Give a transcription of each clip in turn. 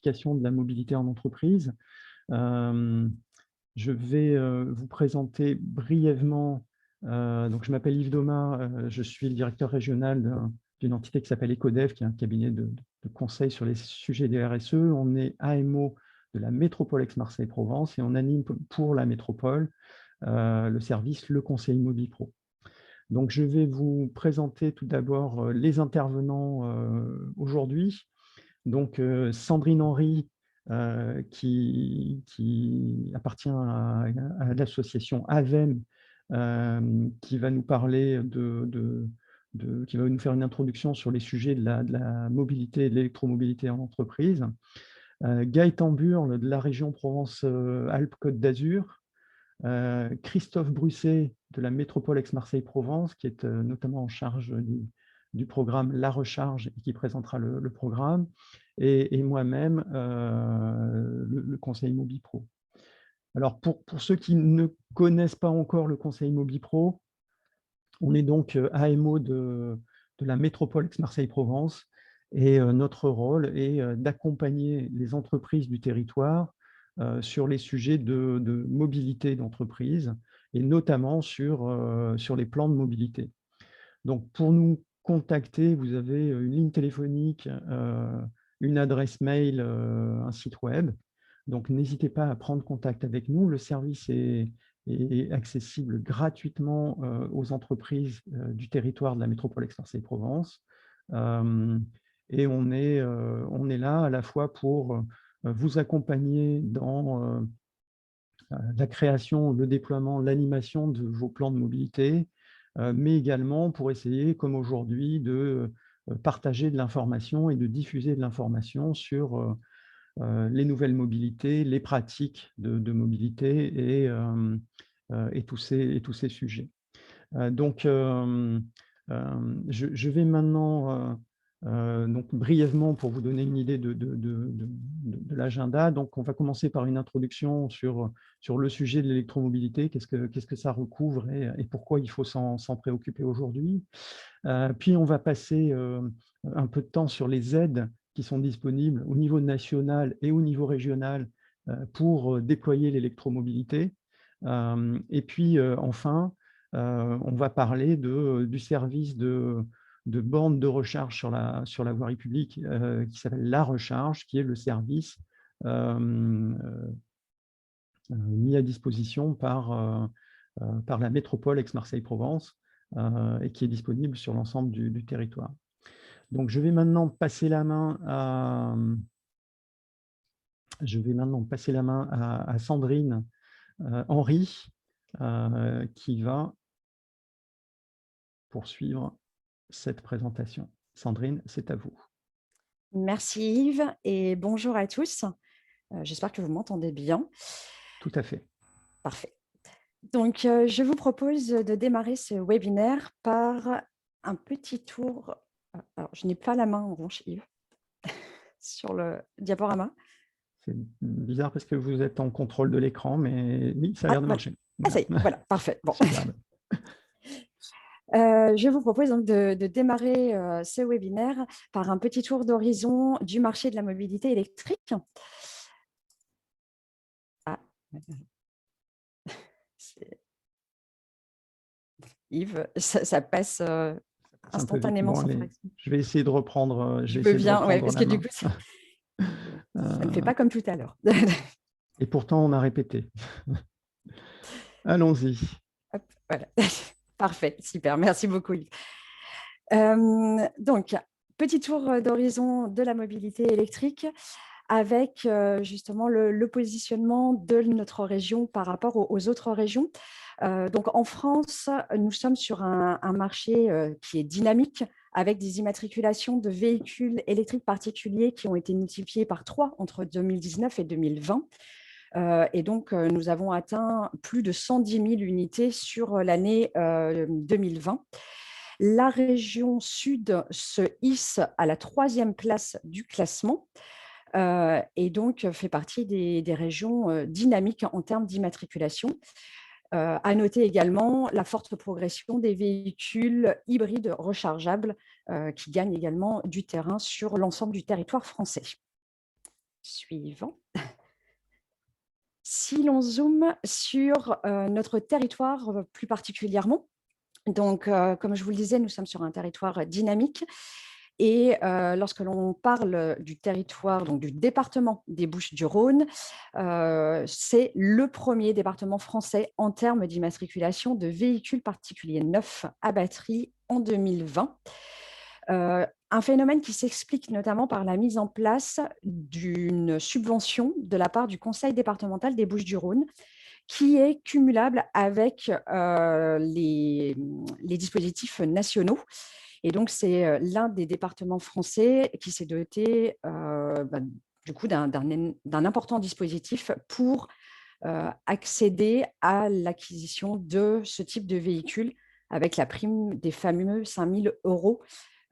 simplification de la mobilité en entreprise. Je vais vous présenter brièvement. Donc, je m'appelle Yves Domas, je suis le directeur régional d'une entité qui s'appelle Ecodev, qui est un cabinet de conseil sur les sujets des RSE. On est AMO de la métropole Aix-Marseille-Provence et on anime pour la métropole le service Le Conseil Mobipro. Donc, je vais vous présenter tout d'abord les intervenants aujourd'hui. Donc, Sandrine Henry, qui appartient à l'association AVEM, qui va nous parler qui va nous faire une introduction sur les sujets de la mobilité et de l'électromobilité en entreprise. Gaëtan Burle de la région Provence-Alpes-Côte d'Azur. Christophe Brusset de la métropole Aix-Marseille-Provence, qui est notamment en charge du programme La Recharge et qui présentera le programme, et moi-même, le conseil Mobipro. Alors, pour ceux qui ne connaissent pas encore le conseil Mobipro, on est donc AMO de la métropole Aix-Marseille-Provence, et notre rôle est d'accompagner les entreprises du territoire sur les sujets de mobilité d'entreprise, et notamment sur les plans de mobilité. Donc, pour nous contacter, vous avez une ligne téléphonique, une adresse mail, un site web. Donc, n'hésitez pas à prendre contact avec nous. Le service est accessible gratuitement aux entreprises du territoire de la métropole Aix-Marseille-Provence. Et on est là à la fois pour vous accompagner dans la création, le déploiement, l'animation de vos plans de mobilité, mais également pour essayer, comme aujourd'hui, de partager de l'information et de diffuser de l'information sur les nouvelles mobilités, les pratiques de mobilité et tous ces sujets. Donc, je vais maintenant, donc brièvement, pour vous donner une idée de l'agenda. Donc, on va commencer par une introduction sur le sujet de l'électromobilité, qu'est-ce que ça recouvre et pourquoi il faut s'en préoccuper aujourd'hui. Puis, on va passer un peu de temps sur les aides qui sont disponibles au niveau national et au niveau régional pour déployer l'électromobilité. Et puis, enfin, on va parler du service de bornes de recharge sur la voirie publique qui s'appelle La Recharge, qui est le service mis à disposition par la métropole Aix-Marseille-Provence et qui est disponible sur l'ensemble du territoire. Donc, je vais maintenant passer la main à Sandrine Henry, qui va poursuivre cette présentation. Sandrine, c'est à vous. Merci Yves et bonjour à tous. J'espère que vous m'entendez bien. Tout à fait. Parfait. Donc, je vous propose de démarrer ce webinaire par un petit tour. Alors, je n'ai pas la main en revanche, Yves, sur le diaporama. C'est bizarre parce que vous êtes en contrôle de l'écran, mais oui, ça a l'air de marcher. Voilà. Ah, ça y est, voilà, parfait. Bon. Je vous propose donc de démarrer ce webinaire par un petit tour d'horizon du marché de la mobilité électrique. Ah. Yves, ça passe instantanément sans fraction. Je vais essayer de reprendre. Je veux bien, ouais, parce que du coup, ça ne fait pas comme tout à l'heure. Et pourtant, on a répété. Allons-y. Voilà. Parfait, super, merci beaucoup Yves. Donc, petit tour d'horizon de la mobilité électrique avec justement le positionnement de notre région par rapport aux autres régions. Donc, en France, nous sommes sur un marché qui est dynamique, avec des immatriculations de véhicules électriques particuliers qui ont été multipliées par 3 entre 2019 et 2020. Et donc, nous avons atteint plus de 110 000 unités sur l'année 2020. La région sud se hisse à la 3e place du classement et donc fait partie des régions dynamiques en termes d'immatriculation. À noter également la forte progression des véhicules hybrides rechargeables qui gagnent également du terrain sur l'ensemble du territoire français. Suivant. Si l'on zoome sur notre territoire plus particulièrement, donc comme je vous le disais, nous sommes sur un territoire dynamique et lorsque l'on parle du territoire, donc du département des Bouches-du-Rhône, c'est le premier département français en termes d'immatriculation de véhicules particuliers neufs à batterie en 2020. Un phénomène qui s'explique notamment par la mise en place d'une subvention de la part du Conseil départemental des Bouches-du-Rhône, qui est cumulable avec les dispositifs nationaux. Et donc, c'est l'un des départements français qui s'est doté du coup d'un important dispositif pour accéder à l'acquisition de ce type de véhicule avec la prime des fameux 5 000 euros.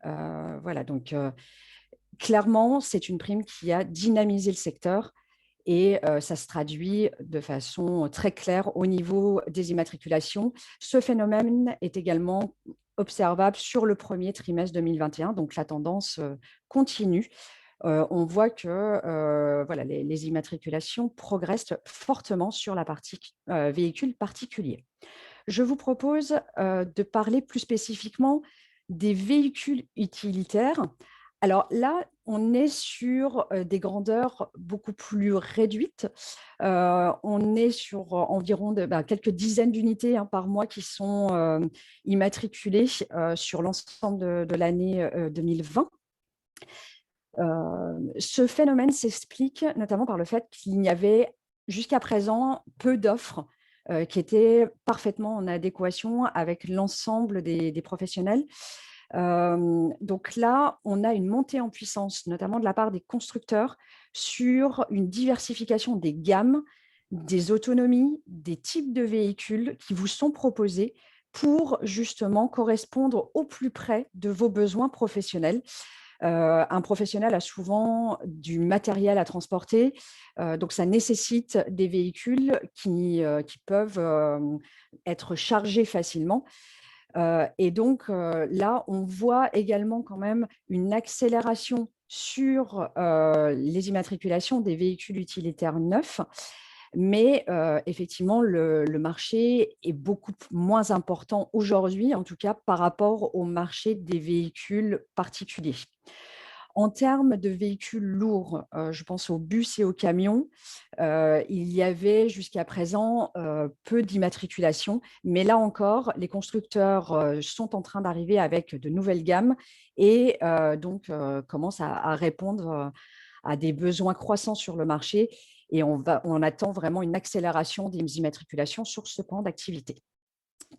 Voilà, donc clairement, c'est une prime qui a dynamisé le secteur et ça se traduit de façon très claire au niveau des immatriculations. Ce phénomène est également observable sur le premier trimestre 2021, donc la tendance continue. On voit que voilà, les immatriculations progressent fortement sur la partie véhicules particuliers. Je vous propose de parler plus spécifiquement des véhicules utilitaires. Alors là, on est sur des grandeurs beaucoup plus réduites. On est sur environ quelques dizaines d'unités par mois qui sont immatriculées sur l'ensemble de l'année 2020. Ce phénomène s'explique notamment par le fait qu'il y avait jusqu'à présent peu d'offres qui étaient parfaitement en adéquation avec l'ensemble des professionnels. Donc là, on a une montée en puissance, notamment de la part des constructeurs, sur une diversification des gammes, des autonomies, des types de véhicules qui vous sont proposés pour justement correspondre au plus près de vos besoins professionnels. Un professionnel a souvent du matériel à transporter, donc ça nécessite des véhicules qui peuvent être chargés facilement. Et donc là, on voit également quand même une accélération sur les immatriculations des véhicules utilitaires neufs. Mais effectivement, le marché est beaucoup moins important aujourd'hui, en tout cas par rapport au marché des véhicules particuliers. En termes de véhicules lourds, je pense aux bus et aux camions, il y avait jusqu'à présent peu d'immatriculation, mais là encore, les constructeurs sont en train d'arriver avec de nouvelles gammes et donc commencent à répondre à des besoins croissants sur le marché et on attend vraiment une accélération des immatriculations sur ce pan d'activité.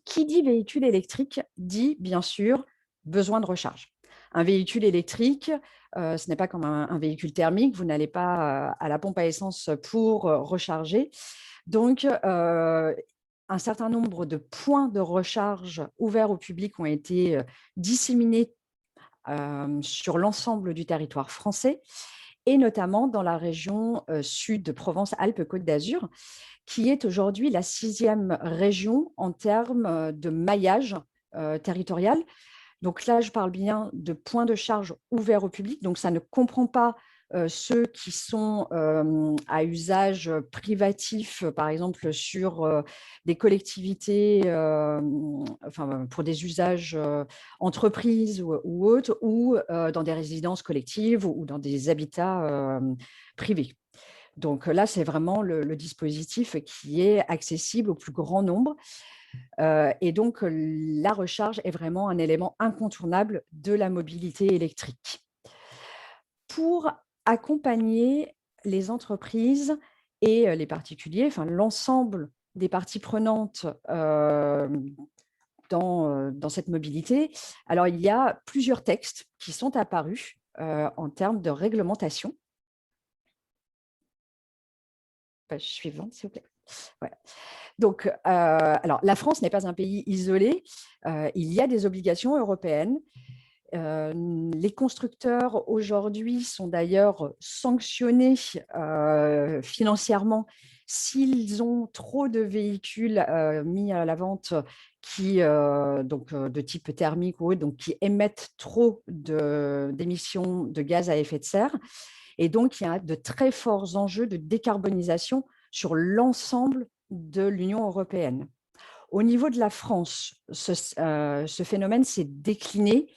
Qui dit véhicule électrique dit bien sûr besoin de recharge. Un véhicule électrique, ce n'est pas comme un véhicule thermique, vous n'allez pas à la pompe à essence pour recharger. Donc, un certain nombre de points de recharge ouverts au public ont été disséminés sur l'ensemble du territoire français et notamment dans la région sud de Provence-Alpes-Côte d'Azur, qui est aujourd'hui la 6e région en termes de maillage territorial. Donc là, je parle bien de points de charge ouverts au public. Donc ça ne comprend pas ceux qui sont à usage privatif, par exemple sur des collectivités, enfin, pour des usages entreprises ou autres, ou dans des résidences collectives ou dans des habitats privés. Donc là, c'est vraiment le dispositif qui est accessible au plus grand nombre. Et donc, la recharge est vraiment un élément incontournable de la mobilité électrique. Pour accompagner les entreprises et les particuliers, enfin l'ensemble des parties prenantes dans cette mobilité, alors il y a plusieurs textes qui sont apparus en termes de réglementation. Page suivante, s'il vous plaît. Voilà. Donc, alors, la France n'est pas un pays isolé. Il y a des obligations européennes. Les constructeurs aujourd'hui sont d'ailleurs sanctionnés financièrement s'ils ont trop de véhicules mis à la vente donc, de type thermique ou autre, donc qui émettent trop d'émissions de gaz à effet de serre. Et donc, il y a de très forts enjeux de décarbonisation sur l'ensemble de l'Union européenne. Au niveau de la France, ce phénomène s'est décliné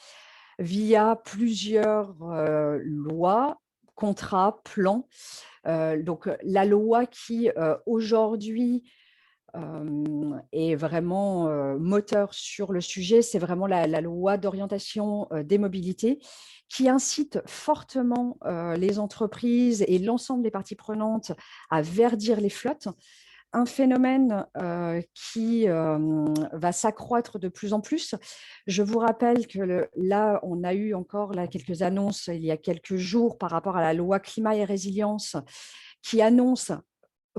via plusieurs lois, contrats, plans. Donc, la loi qui, aujourd'hui, est vraiment moteur sur le sujet, c'est vraiment la loi d'orientation des mobilités qui incite fortement les entreprises et l'ensemble des parties prenantes à verdir les flottes. Un phénomène qui va s'accroître de plus en plus. Je vous rappelle que là, on a eu encore quelques annonces il y a quelques jours par rapport à la loi climat et résilience qui annonce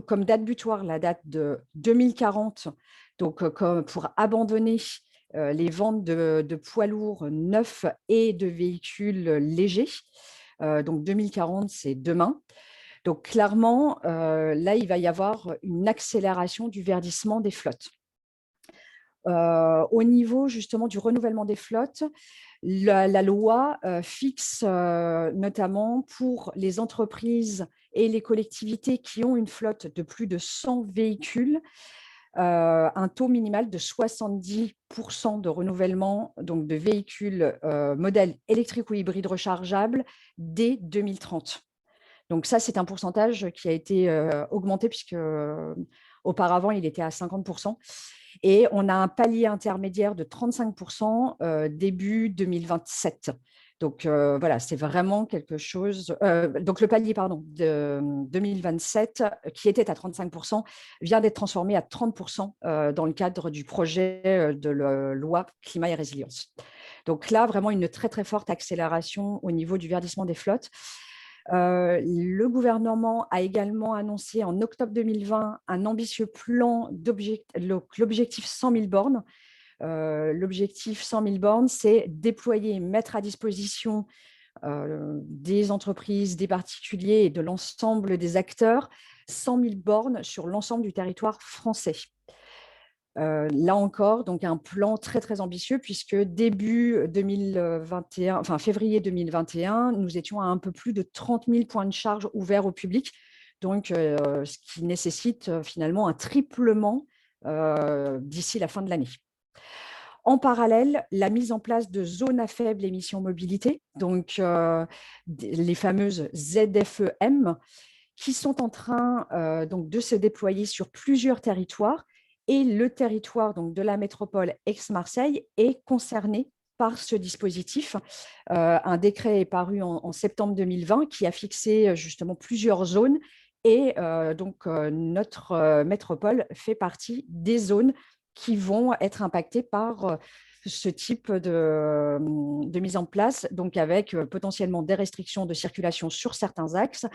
comme date butoir la date de 2040, donc pour abandonner les ventes de poids lourds neufs et de véhicules légers. Donc 2040, c'est demain. Donc clairement, là, il va y avoir une accélération du verdissement des flottes. Au niveau justement du renouvellement des flottes, la loi fixe notamment pour les entreprises et les collectivités qui ont une flotte de plus de 100 véhicules, un taux minimal de 70% de renouvellement donc de véhicules modèles électriques ou hybrides rechargeables dès 2030. Donc ça, c'est un pourcentage qui a été augmenté puisque auparavant, il était à 50%. Et on a un palier intermédiaire de 35% début 2027. Donc voilà, c'est vraiment quelque chose. Donc le palier, pardon, de 2027, qui était à 35%, vient d'être transformé à 30% dans le cadre du projet de la loi climat et résilience. Donc là, vraiment une très très forte accélération au niveau du verdissement des flottes. Le gouvernement a également annoncé en octobre 2020 un ambitieux plan l'objectif 100 000 bornes. L'objectif 100 000 bornes, c'est déployer et mettre à disposition des entreprises, des particuliers et de l'ensemble des acteurs 100 000 bornes sur l'ensemble du territoire français. Là encore, donc un plan très très ambitieux puisque début 2021, enfin février 2021, nous étions à un peu plus de 30 000 points de charge ouverts au public, donc ce qui nécessite finalement un triplement d'ici la fin de l'année. En parallèle, la mise en place de zones à faible émission mobilité, donc les fameuses ZFEM, qui sont en train donc de se déployer sur plusieurs territoires. Et le territoire donc, de la métropole Aix-Marseille est concerné par ce dispositif. Un décret est paru en septembre 2020 qui a fixé justement plusieurs zones et donc notre métropole fait partie des zones qui vont être impactées par ce type de mise en place, donc avec potentiellement des restrictions de circulation sur certains axes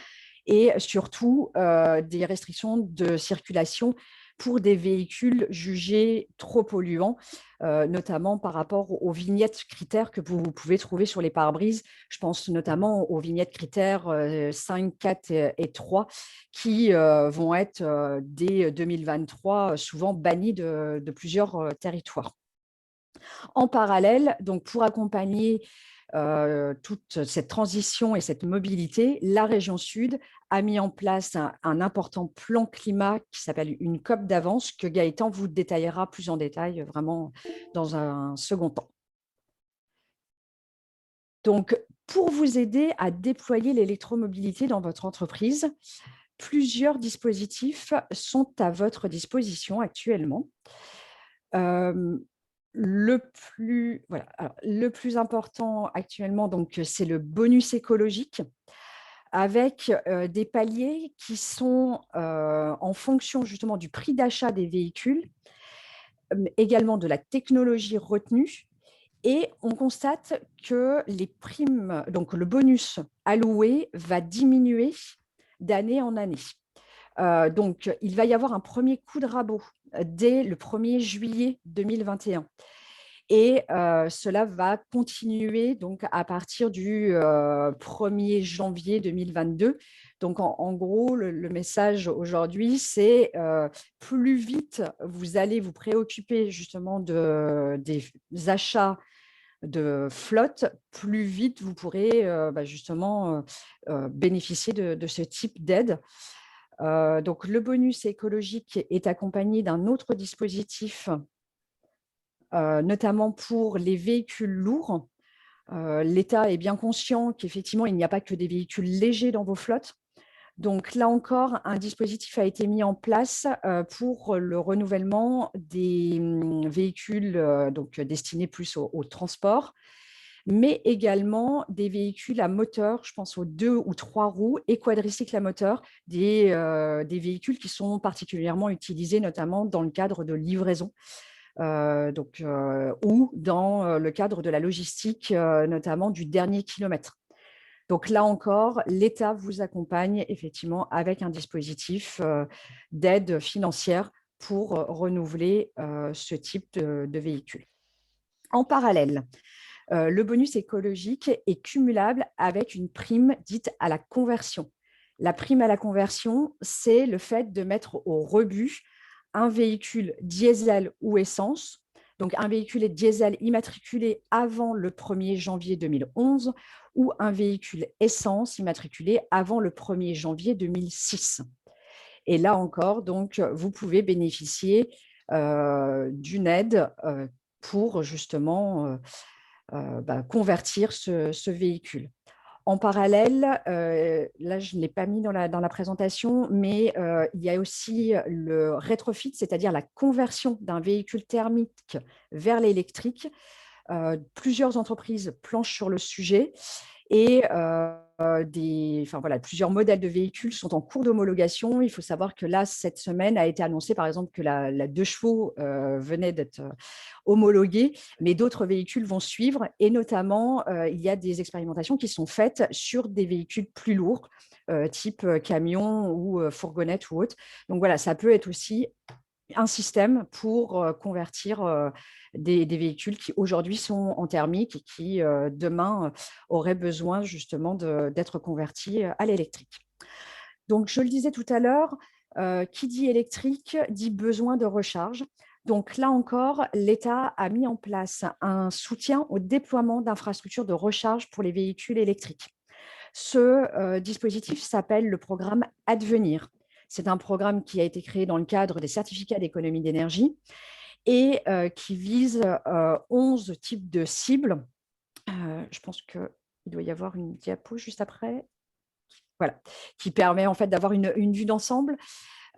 et surtout des restrictions de circulation pour des véhicules jugés trop polluants, notamment par rapport aux vignettes critères que vous pouvez trouver sur les pare-brises. Je pense notamment aux vignettes critères 5, 4 et 3 qui vont être dès 2023 souvent bannies de plusieurs territoires. En parallèle, donc pour accompagner toute cette transition et cette mobilité, la région Sud a mis en place un important plan climat qui s'appelle une COP d'avance que Gaëtan vous détaillera plus en détail vraiment dans un second temps. Donc, pour vous aider à déployer l'électromobilité dans votre entreprise, plusieurs dispositifs sont à votre disposition actuellement. Le plus important actuellement, c'est le bonus écologique avec des paliers qui sont en fonction justement du prix d'achat des véhicules, également de la technologie retenue. Et on constate que les primes, donc le bonus alloué va diminuer d'année en année. Donc, il va y avoir un premier coup de rabot dès le 1er juillet 2021. Et cela va continuer donc, à partir du 1er janvier 2022. Donc, en gros, le message aujourd'hui, c'est plus vite vous allez vous préoccuper justement des achats de flotte, plus vite vous pourrez justement bénéficier de ce type d'aide. Donc, le bonus écologique est accompagné d'un autre dispositif, notamment pour les véhicules lourds. L'État est bien conscient qu'effectivement, il n'y a pas que des véhicules légers dans vos flottes. Donc là encore, un dispositif a été mis en place pour le renouvellement des véhicules donc, destinés plus au transport, mais également des véhicules à moteur, je pense aux 2 ou 3 roues et quadricycles à moteur, des véhicules qui sont particulièrement utilisés notamment dans le cadre de livraison. Ou dans le cadre de la logistique, notamment du dernier kilomètre. Donc là encore, l'État vous accompagne effectivement avec un dispositif d'aide financière pour renouveler ce type de véhicule. En parallèle, le bonus écologique est cumulable avec une prime dite à la conversion. La prime à la conversion, c'est le fait de mettre au rebut un véhicule diesel ou essence, donc un véhicule diesel immatriculé avant le 1er janvier 2011 ou un véhicule essence immatriculé avant le 1er janvier 2006. Et là encore, donc, vous pouvez bénéficier d'une aide pour justement convertir ce véhicule. En parallèle, là, je ne l'ai pas mis dans la présentation, mais il y a aussi le rétrofit, c'est-à-dire la conversion d'un véhicule thermique vers l'électrique. Plusieurs entreprises planchent sur le sujet et plusieurs modèles de véhicules sont en cours d'homologation. Il faut savoir que là, cette semaine, a été annoncé, par exemple, que la 2 chevaux venait d'être homologuée, mais d'autres véhicules vont suivre. Et notamment, il y a des expérimentations qui sont faites sur des véhicules plus lourds, type camion ou fourgonnette ou autre. Donc voilà, ça peut être aussi un système pour convertir des véhicules qui aujourd'hui sont en thermique et qui demain auraient besoin justement d'être convertis à l'électrique. Donc, je le disais tout à l'heure, qui dit électrique dit besoin de recharge. Donc là encore, l'État a mis en place un soutien au déploiement d'infrastructures de recharge pour les véhicules électriques. Ce dispositif s'appelle le programme Advenir. C'est un programme qui a été créé dans le cadre des certificats d'économie d'énergie et qui vise 11 types de cibles. Je pense qu'il doit y avoir une diapo juste après. Voilà, qui permet en fait d'avoir une vue d'ensemble.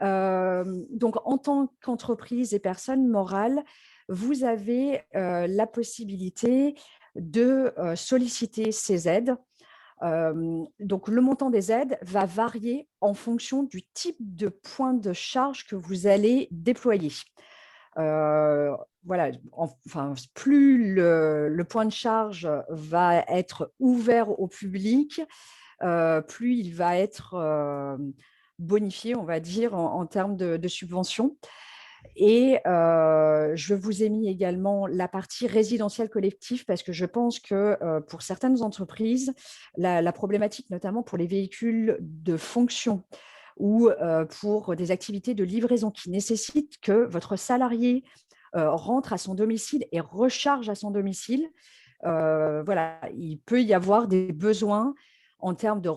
Donc, en tant qu'entreprise et personne morale, vous avez la possibilité de solliciter ces aides. Donc, le montant des aides va varier en fonction du type de point de charge que vous allez déployer. Voilà, plus le point de charge va être ouvert au public, plus il va être bonifié, on va dire, en termes de subventions. Et je vous ai mis également la partie résidentielle collectif parce que je pense que pour certaines entreprises, la problématique, notamment pour les véhicules de fonction ou pour des activités de livraison qui nécessitent que votre salarié rentre à son domicile et recharge à son domicile, voilà, il peut y avoir des besoins en termes de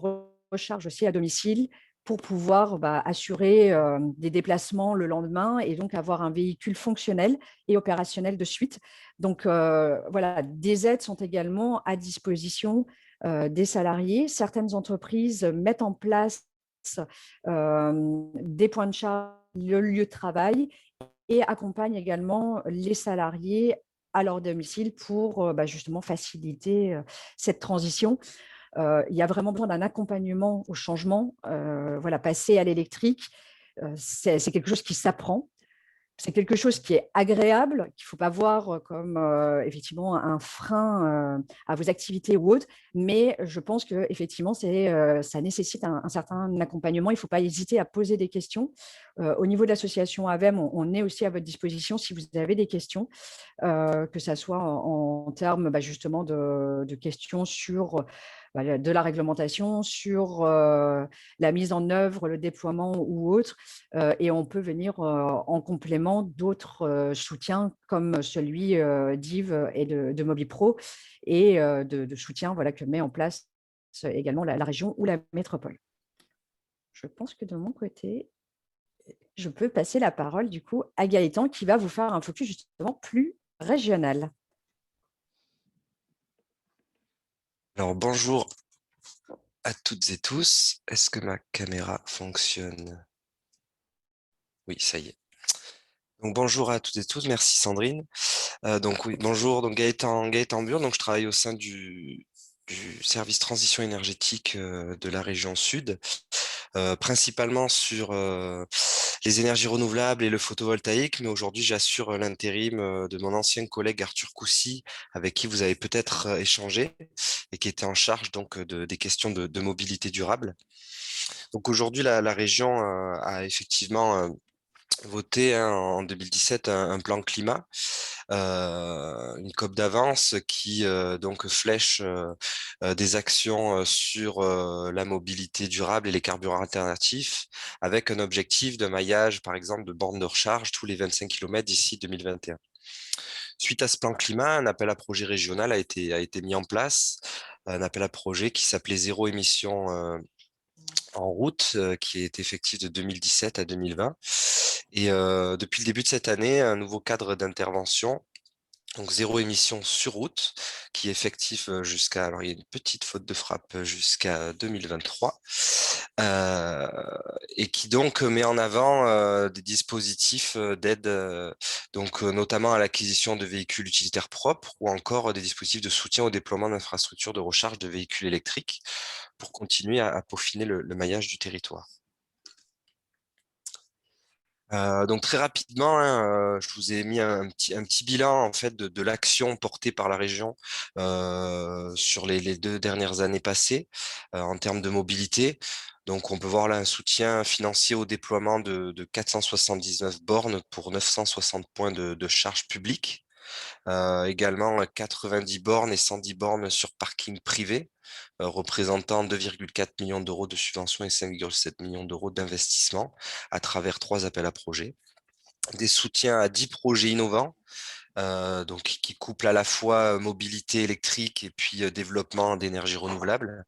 recharge aussi à domicile pour pouvoir assurer des déplacements le lendemain et donc avoir un véhicule fonctionnel et opérationnel de suite. Donc, voilà, des aides sont également à disposition des salariés. Certaines entreprises mettent en place des points de charge, le lieu de travail et accompagnent également les salariés à leur domicile pour justement faciliter cette transition. Il y a vraiment besoin d'un accompagnement au changement. Voilà, passer à l'électrique, c'est quelque chose qui s'apprend. C'est quelque chose qui est agréable, qu'il ne faut pas voir comme effectivement un frein à vos activités ou autres, mais je pense qu'effectivement, ça nécessite un certain accompagnement. Il ne faut pas hésiter à poser des questions. Au niveau de l'association AVEM, on est aussi à votre disposition si vous avez des questions, que ce soit en termes justement de questions sur de la réglementation, sur la mise en œuvre, le déploiement ou autre. Et on peut venir en complément d'autres soutiens comme celui d'Yves et de MobiPro et de soutien que met en place également la région ou la métropole. Je pense que de mon côté, je peux passer la parole du coup à Gaëtan qui va vous faire un focus justement plus régional. Alors bonjour à toutes et tous. Est-ce que ma caméra fonctionne? Oui, ça y est. Donc bonjour à toutes et tous, merci Sandrine. Donc oui, bonjour, donc Gaëtan Bure, donc je travaille au sein du service transition énergétique de la région Sud, principalement sur les énergies renouvelables et le photovoltaïque, mais aujourd'hui j'assure l'intérim de mon ancien collègue Arthur Coussy, avec qui vous avez peut-être échangé et qui était en charge donc des questions de mobilité durable. Donc aujourd'hui la région a effectivement voté en 2017 un plan climat, une COP d'avance qui donc flèche des actions sur la mobilité durable et les carburants alternatifs, avec un objectif de maillage, par exemple, de bornes de recharge tous les 25 km d'ici 2021. Suite à ce plan climat, un appel à projet régional a été mis en place, un appel à projet qui s'appelait Zéro émission en route, qui est effectif de 2017 à 2020. Et depuis le début de cette année, un nouveau cadre d'intervention, donc zéro émission sur route, qui est effectif jusqu'à, alors il y a une petite faute de frappe, jusqu'à 2023, et qui donc met en avant des dispositifs d'aide, donc notamment à l'acquisition de véhicules utilitaires propres, ou encore des dispositifs de soutien au déploiement d'infrastructures de recharge de véhicules électriques, pour continuer à peaufiner le maillage du territoire. Donc très rapidement, hein, je vous ai mis un petit bilan en fait de l'action portée par la région sur les 2 dernières années passées en termes de mobilité. Donc on peut voir là un soutien financier au déploiement de 479 bornes pour 960 points de charge publique. Également 90 bornes et 110 bornes sur parking privé, représentant 2,4 millions d'euros de subventions et 5,7 millions d'euros d'investissement à travers 3 appels à projets. Des soutiens à 10 projets innovants, donc qui couplent à la fois mobilité électrique et puis développement d'énergie renouvelable.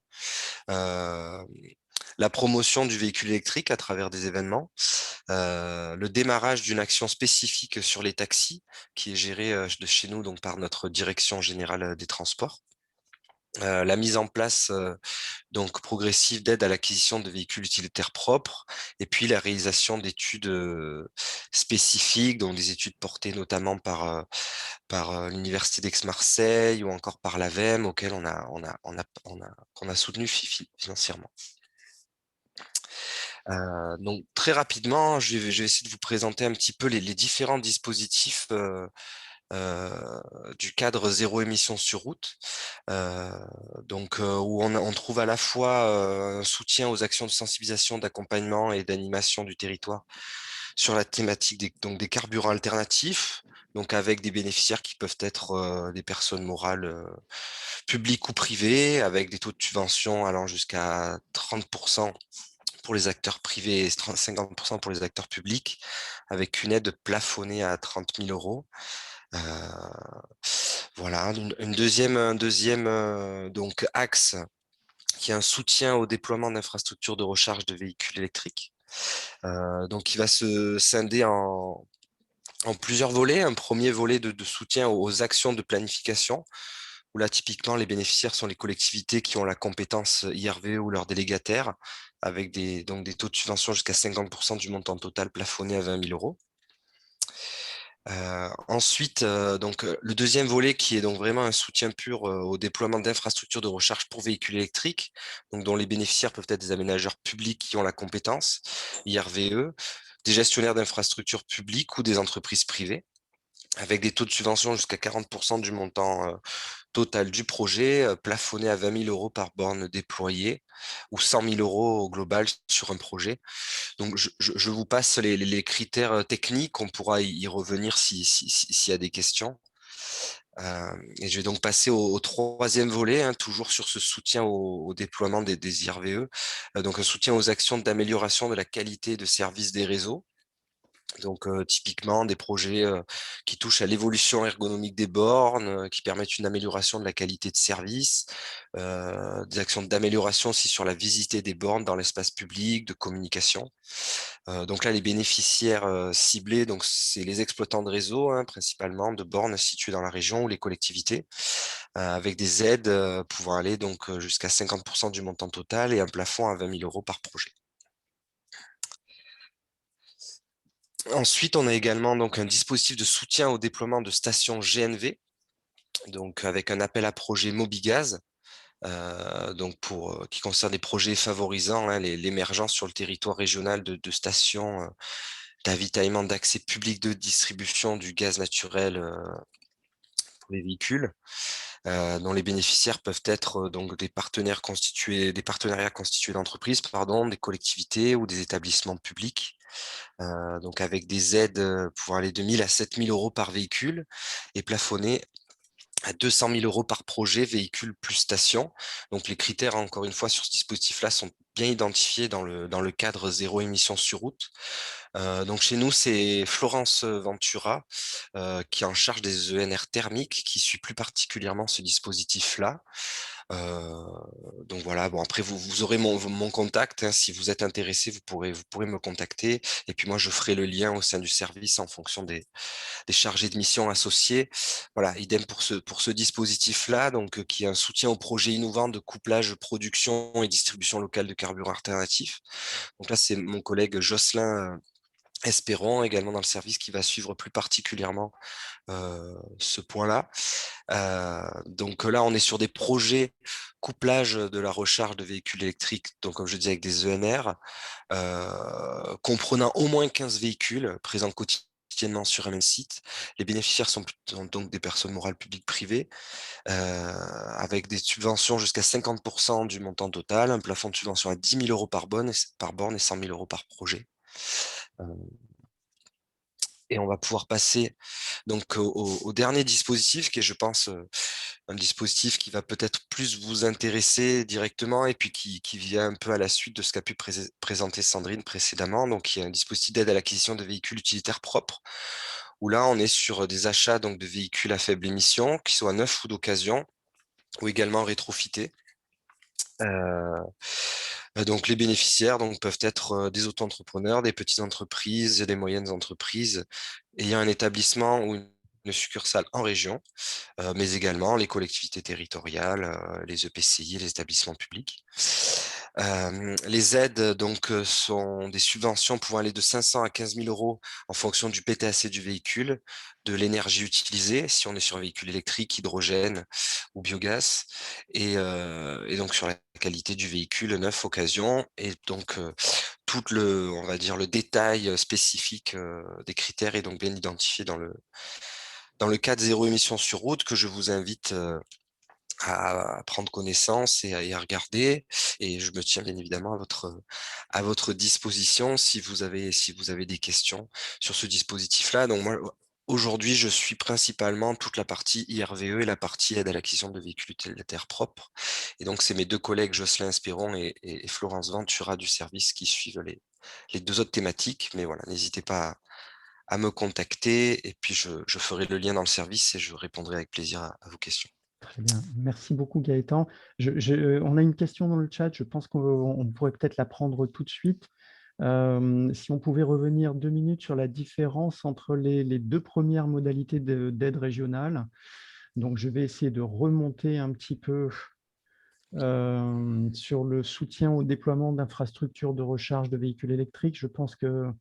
La promotion du véhicule électrique à travers des événements, le démarrage d'une action spécifique sur les taxis qui est gérée de chez nous donc par notre direction générale des transports. La mise en place donc progressive d'aide à l'acquisition de véhicules utilitaires propres, et puis la réalisation d'études spécifiques, donc des études portées notamment par l'Université d'Aix-Marseille ou encore par l'AVEM, auquel qu'on a soutenu financièrement. Donc très rapidement, je vais essayer de vous présenter un petit peu les différents dispositifs du cadre zéro émission sur route, où on trouve à la fois un soutien aux actions de sensibilisation, d'accompagnement et d'animation du territoire sur la thématique des carburants alternatifs, donc avec des bénéficiaires qui peuvent être des personnes morales publiques ou privées, avec des taux de subvention allant jusqu'à 30% pour les acteurs privés et 50% pour les acteurs publics, avec une aide plafonnée à 30 000 euros. Voilà, un deuxième donc axe qui est un soutien au déploiement d'infrastructures de recharge de véhicules électriques. Donc qui va se scinder en plusieurs volets. Un premier volet de soutien aux actions de planification, où là typiquement les bénéficiaires sont les collectivités qui ont la compétence IRVE ou leurs délégataires, avec des taux de subvention jusqu'à 50% du montant total plafonné à 20 000 euros. Ensuite, le deuxième volet qui est donc vraiment un soutien pur au déploiement d'infrastructures de recharge pour véhicules électriques, donc dont les bénéficiaires peuvent être des aménageurs publics qui ont la compétence, IRVE, des gestionnaires d'infrastructures publiques ou des entreprises privées, avec des taux de subvention jusqu'à 40% du montant total du projet, plafonné à 20 000 euros par borne déployée, ou 100 000 euros au global sur un projet. Donc, je vous passe les critères techniques, on pourra y revenir s'il y a des questions. Et je vais donc passer au troisième volet, hein, toujours sur ce soutien au déploiement des IRVE, donc un soutien aux actions d'amélioration de la qualité de service des réseaux. Donc typiquement des projets qui touchent à l'évolution ergonomique des bornes, qui permettent une amélioration de la qualité de service, des actions d'amélioration aussi sur la visite des bornes dans l'espace public, de communication. Donc là, les bénéficiaires ciblés, donc c'est les exploitants de réseau, hein, principalement de bornes situées dans la région ou les collectivités, avec des aides pouvant aller donc jusqu'à 50% du montant total et un plafond à 20 000 € par projet. Ensuite, on a également donc un dispositif de soutien au déploiement de stations GNV, donc avec un appel à projet Mobigaz, donc qui concerne des projets favorisant, hein, l'émergence sur le territoire régional de stations d'avitaillement d'accès public de distribution du gaz naturel pour les véhicules, dont les bénéficiaires peuvent être donc des partenariats constitués d'entreprises, des collectivités ou des établissements publics. Donc avec des aides pouvant aller de 1 000 à 7 000 € par véhicule et plafonnées à 200 000 € par projet, véhicule plus station. Donc les critères, encore une fois, sur ce dispositif-là sont bien identifiés dans le cadre zéro émission sur route. Donc chez nous, c'est Florence Ventura qui est en charge des ENR thermiques, qui suit plus particulièrement ce dispositif-là. Donc voilà, bon après vous aurez mon contact, hein, si vous êtes intéressé, vous pourrez me contacter et puis moi je ferai le lien au sein du service en fonction des chargés de mission associés. Voilà, idem pour ce dispositif-là, donc qui est un soutien aux projets innovants de couplage, production et distribution locale de carburants alternatifs. Donc là, c'est mon collègue Jocelyn Espérons, également dans le service, qui va suivre plus particulièrement ce point-là. Donc là, on est sur des projets couplage de la recharge de véhicules électriques, donc comme je disais, avec des ENR, comprenant au moins 15 véhicules présents quotidiennement sur un même site. Les bénéficiaires sont donc des personnes morales publiques privées, avec des subventions jusqu'à 50% du montant total, un plafond de subvention à 10 000 € par borne et 100 000 € par projet. Et on va pouvoir passer donc au dernier dispositif qui est, je pense, un dispositif qui va peut-être plus vous intéresser directement et puis qui vient un peu à la suite de ce qu'a pu présenter Sandrine précédemment. Donc, il y a un dispositif d'aide à l'acquisition de véhicules utilitaires propres, où là, on est sur des achats donc, de véhicules à faible émission, qui soient neufs ou d'occasion, ou également rétrofités. Donc les bénéficiaires peuvent être des auto-entrepreneurs, des petites entreprises, des moyennes entreprises ayant un établissement ou une succursale en région, mais également les collectivités territoriales, les EPCI, les établissements publics. Les aides sont des subventions pouvant aller de 500 à 15 000 € en fonction du PTAC du véhicule, de l'énergie utilisée, si on est sur un véhicule électrique, hydrogène ou biogaz, et donc sur la qualité du véhicule neuf occasion, et donc tout on va dire le détail spécifique des critères est donc bien identifié dans le cadre zéro émission sur route, que je vous invite à prendre connaissance et à regarder, et je me tiens bien évidemment à votre disposition si vous avez des questions sur ce dispositif-là. Donc moi, aujourd'hui, je suis principalement toute la partie IRVE et la partie aide à l'acquisition de véhicules utilitaires propres, et donc c'est mes deux collègues Jocelyn Espérons et Florence Ventura du service qui suivent les deux autres thématiques. Mais voilà, n'hésitez pas à me contacter, et puis je ferai le lien dans le service et je répondrai avec plaisir à vos questions. Très bien. Merci beaucoup, Gaëtan. On a une question dans le chat. Je pense qu'on pourrait peut-être la prendre tout de suite. Si on pouvait revenir 2 minutes sur la différence entre les deux premières modalités d'aide régionale. Donc, je vais essayer de remonter un petit peu sur le soutien au déploiement d'infrastructures de recharge de véhicules électriques. Je pense que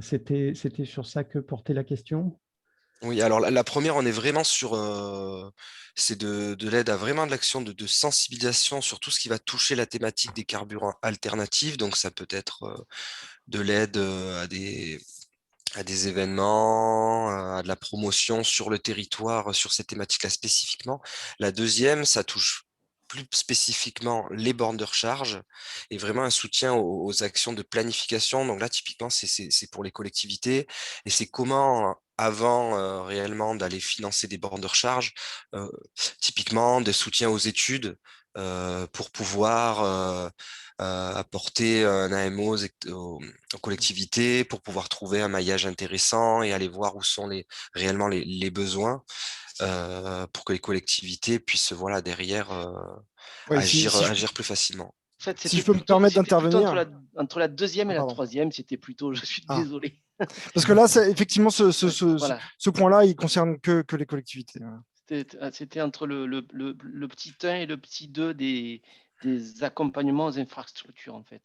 c'était sur ça que portait la question. Oui, alors la première, on est vraiment sur c'est de l'aide à vraiment de l'action de sensibilisation sur tout ce qui va toucher la thématique des carburants alternatifs. Donc ça peut être de l'aide à des événements, à de la promotion sur le territoire, sur ces thématiques-là spécifiquement. La deuxième, ça touche plus spécifiquement les bornes de recharge et vraiment un soutien aux actions de planification. Donc là, typiquement, c'est pour les collectivités, et c'est comment avant réellement d'aller financer des bornes de recharge, typiquement des soutiens aux études pour pouvoir apporter un AMO aux collectivités, pour pouvoir trouver un maillage intéressant et aller voir où sont réellement les besoins pour que les collectivités puissent voilà, derrière Ouais, agir plus facilement. En fait, si je peux me permettre d'intervenir. Entre la deuxième et la Pardon. troisième, c'était plutôt, je suis Ah. désolé. Parce que là, effectivement, Voilà. ce point-là, il concerne que les collectivités. C'était entre le petit 1 et le petit 2 des accompagnements aux infrastructures, en fait.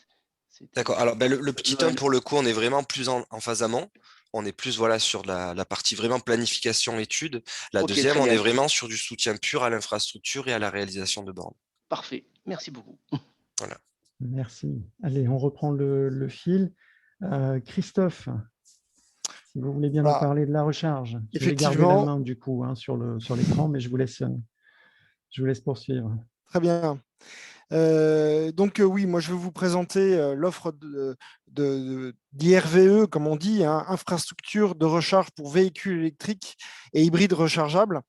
D'accord. Alors, le petit 1, pour le coup, on est vraiment plus en phase amont. On est plus voilà, sur la partie vraiment planification, étude. La deuxième, on est vraiment sur du soutien pur à l'infrastructure et à la réalisation de bornes. Parfait. Merci beaucoup. Voilà. Merci. Allez, on reprend le fil. Christophe, si vous voulez bien nous parler de la recharge. Je vais garder la main du coup sur l'écran, mais je vous laisse poursuivre. Très bien. Donc oui, moi je vais vous présenter l'offre d'IRVE, comme on dit, infrastructure de recharge pour véhicules électriques et hybrides rechargeables.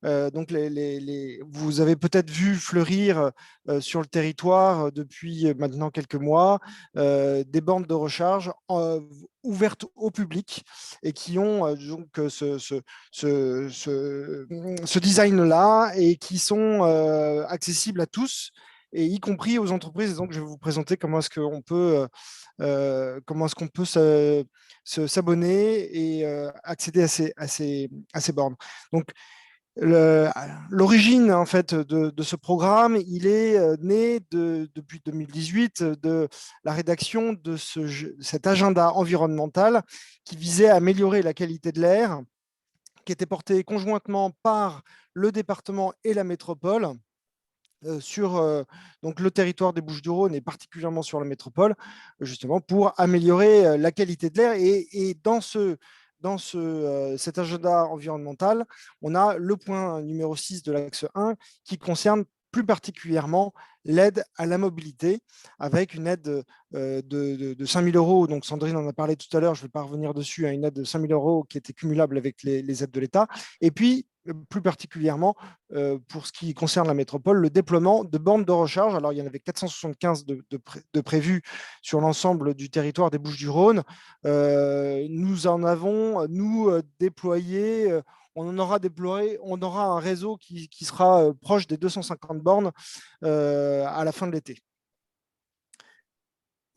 Donc vous avez peut-être vu fleurir sur le territoire depuis maintenant quelques mois des bornes de recharge ouvertes au public et qui ont donc ce design-là et qui sont accessibles à tous, et y compris aux entreprises. Et donc, je vais vous présenter comment est-ce qu'on peut, s'abonner et accéder à ces bornes. Donc, l'origine en fait de ce programme, il est né depuis 2018 de la rédaction de cet agenda environnemental qui visait à améliorer la qualité de l'air, qui était porté conjointement par le département et la métropole sur donc le territoire des Bouches-du-Rhône et particulièrement sur la métropole, justement pour améliorer la qualité de l'air. Et dans cet agenda environnemental, on a le point numéro 6 de l'axe 1 qui concerne plus particulièrement l'aide à la mobilité, avec une aide de 5 000 euros. Donc Sandrine en a parlé tout à l'heure, je ne vais pas revenir dessus, une aide de 5 000 euros qui était cumulable avec les aides de l'État. Et puis, plus particulièrement, pour ce qui concerne la métropole, le déploiement de bornes de recharge. Alors, il y en avait 475 de prévus sur l'ensemble du territoire des Bouches-du-Rhône. Nous en avons, déployé, on aura un réseau qui sera proche des 250 bornes à la fin de l'été.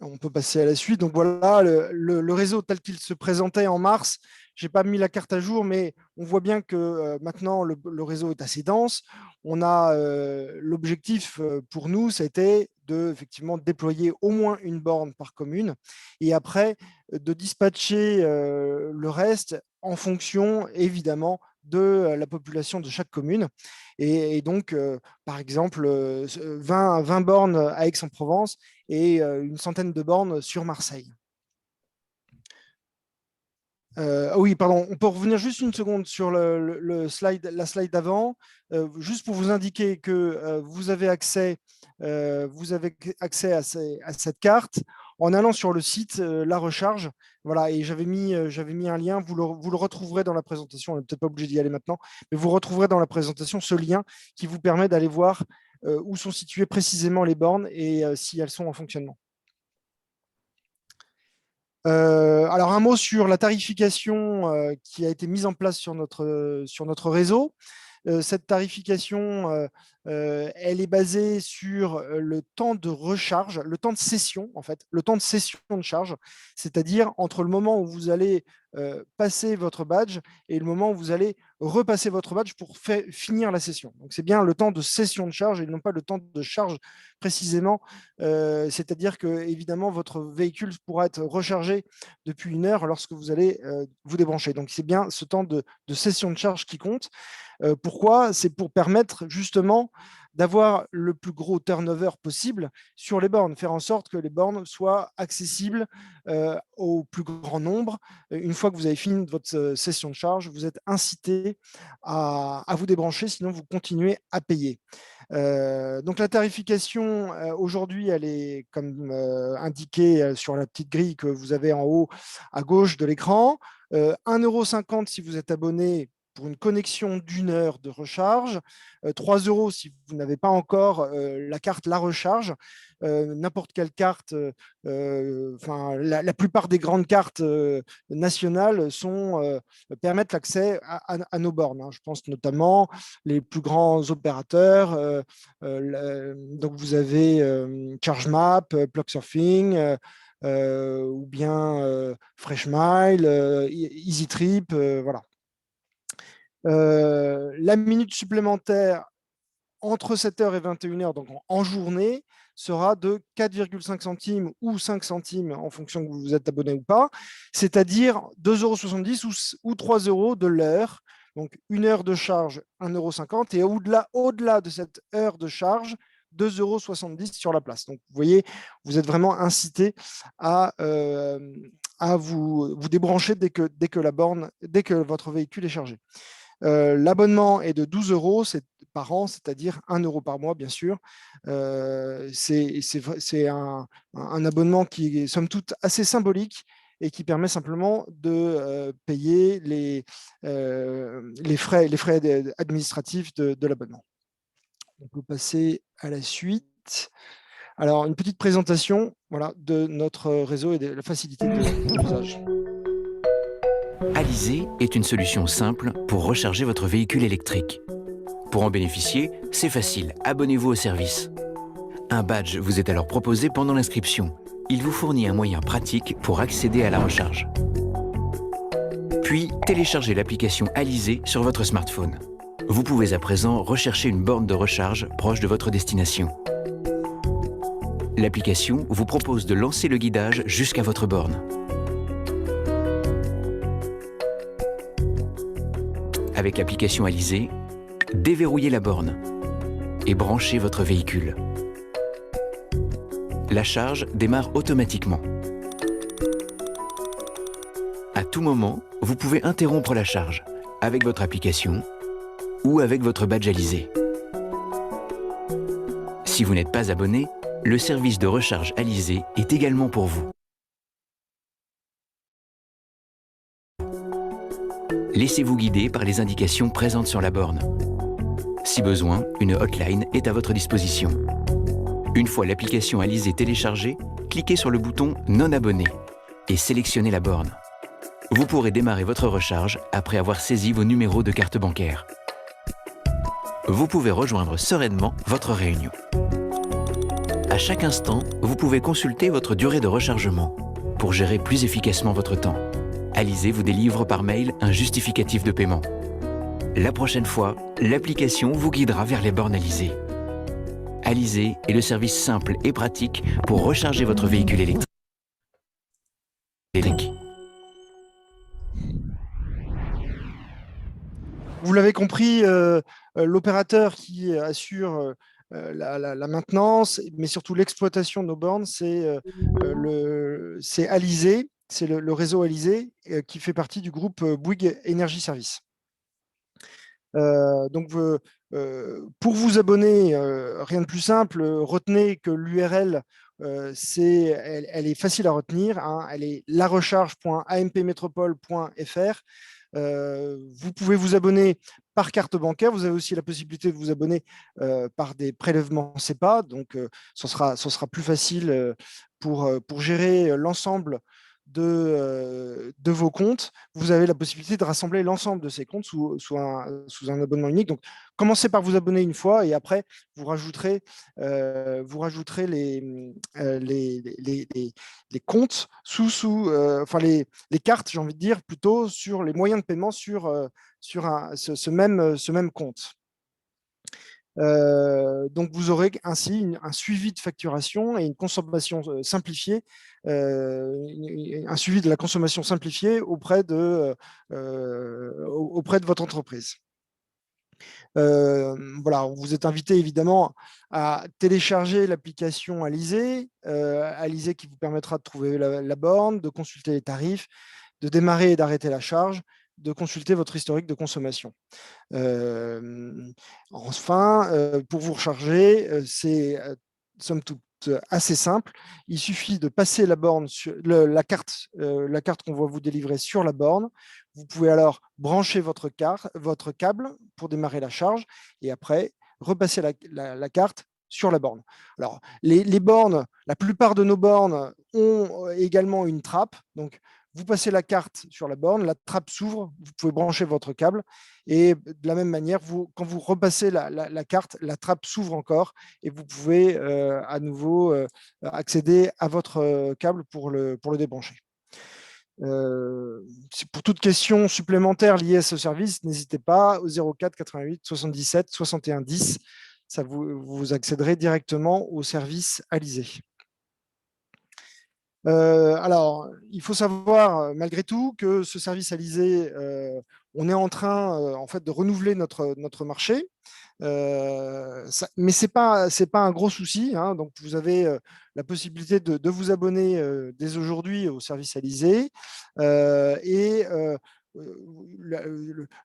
On peut passer à la suite. Donc voilà, le réseau tel qu'il se présentait en mars. Je n'ai pas mis la carte à jour, mais on voit bien que maintenant, le réseau est assez dense. On a l'objectif pour nous, c'était effectivement déployer au moins une borne par commune et après de dispatcher le reste en fonction, évidemment, de la population de chaque commune. Et donc, par exemple, 20 bornes à Aix-en-Provence et une centaine de bornes sur Marseille. Oui, pardon, on peut revenir juste une seconde sur la slide d'avant, juste pour vous indiquer que vous avez accès à cette carte en allant sur le site La Recharge. Voilà, et j'avais mis un lien, vous le retrouverez dans la présentation, on n'est peut-être pas obligé d'y aller maintenant, mais vous retrouverez dans la présentation ce lien qui vous permet d'aller voir où sont situées précisément les bornes et si elles sont en fonctionnement. Alors, un mot sur la tarification qui a été mise en place sur notre réseau. Cette tarification, elle est basée sur le temps de recharge, le temps de session, en fait, le temps de session de charge, c'est-à-dire entre le moment où vous allez passer votre badge et le moment où vous allez repasser votre badge pour finir la session. Donc, c'est bien le temps de session de charge et non pas le temps de charge précisément. C'est-à-dire que, évidemment, votre véhicule pourra être rechargé depuis 1 heure lorsque vous allez vous débrancher. Donc, c'est bien ce temps de session de charge qui compte. Pourquoi ? C'est pour permettre justement d'avoir le plus gros turnover possible sur les bornes, faire en sorte que les bornes soient accessibles au plus grand nombre. Une fois que vous avez fini votre session de charge, vous êtes incité à vous débrancher, sinon vous continuez à payer. Donc la tarification, aujourd'hui, elle est comme indiqué sur la petite grille que vous avez en haut à gauche de l'écran. 1,50 € si vous êtes abonné pour une connexion d'1 heure de recharge, 3 € si vous n'avez pas encore la carte La Recharge. N'importe quelle carte, la plupart des grandes cartes nationales permettent l'accès à nos bornes, hein. Je pense notamment les plus grands opérateurs. Donc vous avez ChargeMap, PlugSurfing, ou bien Freshmile, EasyTrip, voilà. La minute supplémentaire entre 7h et 21h, donc en journée, sera de 4,5 centimes ou 5 centimes en fonction que vous êtes abonné ou pas, c'est-à-dire 2,70 € ou 3 € de l'heure. Donc, une heure de charge, 1,50 € et au-delà de cette heure de charge, 2,70 € sur la place. Donc, vous voyez, vous êtes vraiment incité à vous débrancher dès que votre véhicule est chargé. L'abonnement est de 12 € par an, c'est-à-dire 1 € par mois, bien sûr. C'est un abonnement qui est, somme toute, assez symbolique et qui permet simplement de payer les frais administratifs de l'abonnement. On peut passer à la suite. Alors, une petite présentation, voilà, de notre réseau et de la facilité de l'usage. Alizé est une solution simple pour recharger votre véhicule électrique. Pour en bénéficier, c'est facile, abonnez-vous au service. Un badge vous est alors proposé pendant l'inscription. Il vous fournit un moyen pratique pour accéder à la recharge. Puis, téléchargez l'application Alizé sur votre smartphone. Vous pouvez à présent rechercher une borne de recharge proche de votre destination. L'application vous propose de lancer le guidage jusqu'à votre borne. Avec l'application Alizé, déverrouillez la borne et branchez votre véhicule. La charge démarre automatiquement. À tout moment, vous pouvez interrompre la charge avec votre application ou avec votre badge Alizé. Si vous n'êtes pas abonné, le service de recharge Alizé est également pour vous. Laissez-vous guider par les indications présentes sur la borne. Si besoin, une hotline est à votre disposition. Une fois l'application Alizé téléchargée, cliquez sur le bouton « Non abonné » et sélectionnez la borne. Vous pourrez démarrer votre recharge après avoir saisi vos numéros de carte bancaire. Vous pouvez rejoindre sereinement votre réunion. À chaque instant, vous pouvez consulter votre durée de rechargement pour gérer plus efficacement votre temps. Alizé vous délivre par mail un justificatif de paiement. La prochaine fois, l'application vous guidera vers les bornes Alizé. Alizé est le service simple et pratique pour recharger votre véhicule électrique. Vous l'avez compris, l'opérateur qui assure la maintenance, mais surtout l'exploitation de nos bornes, c'est Alizé. C'est le réseau Alizé qui fait partie du groupe Bouygues Energy Service. Donc, pour vous abonner, rien de plus simple, retenez que l'URL, elle est facile à retenir, hein, elle est larecharge.ampmetropole.fr. Vous pouvez vous abonner par carte bancaire. Vous avez aussi la possibilité de vous abonner par des prélèvements SEPA. Donc, ce sera plus facile pour gérer l'ensemble de vos comptes. Vous avez la possibilité de rassembler l'ensemble de ces comptes sous un abonnement unique. Donc, commencez par vous abonner une fois et après, vous rajouterez les comptes les cartes, j'ai envie de dire, plutôt sur les moyens de paiement sur ce même compte. Donc, vous aurez ainsi un suivi de facturation et une consommation simplifiée, un suivi de la consommation simplifiée auprès de votre entreprise. Voilà, vous êtes invité évidemment à télécharger l'application Alizé, Alizé qui vous permettra de trouver la borne, de consulter les tarifs, de démarrer et d'arrêter la charge, de consulter votre historique de consommation. Enfin, pour vous recharger, c'est somme toute assez simple. Il suffit de passer la borne sur la carte qu'on va vous délivrer sur la borne. Vous pouvez alors brancher votre câble pour démarrer la charge et après repasser la carte sur la borne. Alors, les bornes, la plupart de nos bornes ont également une trappe. Donc, vous passez la carte sur la borne, la trappe s'ouvre, vous pouvez brancher votre câble et de la même manière, quand vous repassez la carte, la trappe s'ouvre encore et vous pouvez à nouveau accéder à votre câble pour le débrancher. Pour toute question supplémentaire liée à ce service, n'hésitez pas au 04 88 77 61 10. Vous accéderez directement au service Alizé. Alors, il faut savoir malgré tout que ce service Alizé, on est en train en fait de renouveler notre marché, mais c'est pas un gros souci. Hein, donc, vous avez la possibilité de vous abonner dès aujourd'hui au service Alizé et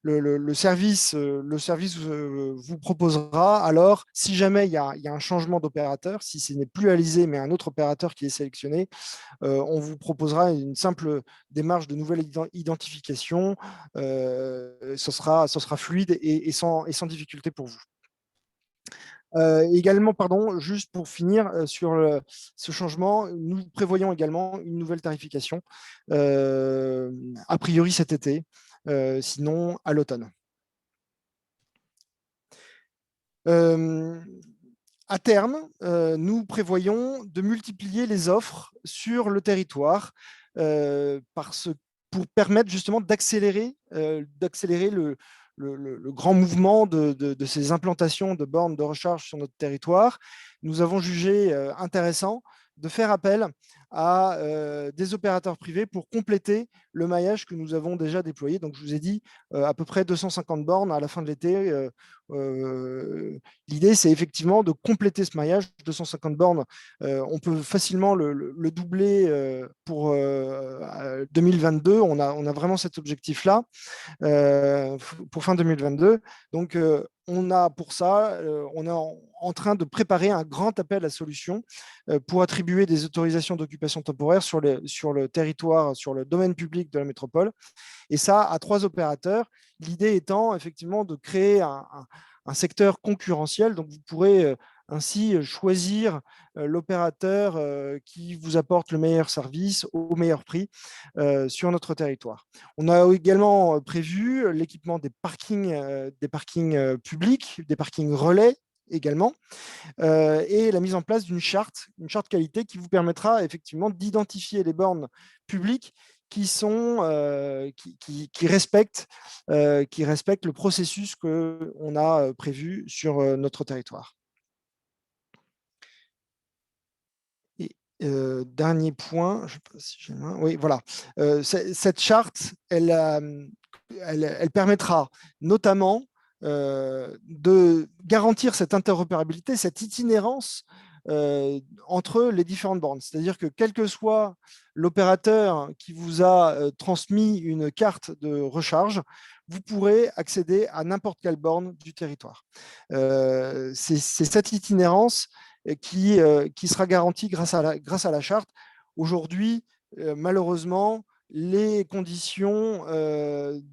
le service vous proposera alors, si jamais il y a un changement d'opérateur, si ce n'est plus Alizé mais un autre opérateur qui est sélectionné, on vous proposera une simple démarche de nouvelle identification. Ce sera fluide et sans difficulté pour vous. Également, pardon, juste pour finir sur ce changement, nous prévoyons également une nouvelle tarification, a priori cet été, sinon à l'automne. À terme, nous prévoyons de multiplier les offres sur le territoire pour permettre justement d'accélérer le grand mouvement de ces implantations de bornes de recharge sur notre territoire. Nous avons jugé intéressant de faire appel à des opérateurs privés pour compléter le maillage que nous avons déjà déployé. Donc, je vous ai dit à peu près 250 bornes à la fin de l'été. L'idée, c'est effectivement de compléter ce maillage. 250 bornes, on peut facilement le doubler pour 2022. On a vraiment cet objectif-là pour fin 2022. Donc, on a pour ça, on est en train de préparer un grand appel à solutions pour attribuer des autorisations d'occupation temporaire sur le territoire, sur le domaine public de la métropole. Et ça, à 3 opérateurs. L'idée étant effectivement de créer un secteur concurrentiel. Donc, vous pourrez ainsi choisir l'opérateur qui vous apporte le meilleur service au meilleur prix sur notre territoire. On a également prévu l'équipement des parkings publics, des parkings relais également, et la mise en place d'une charte qualité qui vous permettra effectivement d'identifier les bornes publiques qui respectent le processus qu'on a prévu sur notre territoire. Et dernier point, je sais pas si j'ai main. Oui, voilà. Cette charte, elle permettra notamment de garantir cette interopérabilité, cette itinérance entre les différentes bornes. C'est-à-dire que quel que soit l'opérateur qui vous a transmis une carte de recharge, vous pourrez accéder à n'importe quelle borne du territoire. C'est cette itinérance qui sera garantie grâce à la charte. Aujourd'hui, malheureusement, les conditions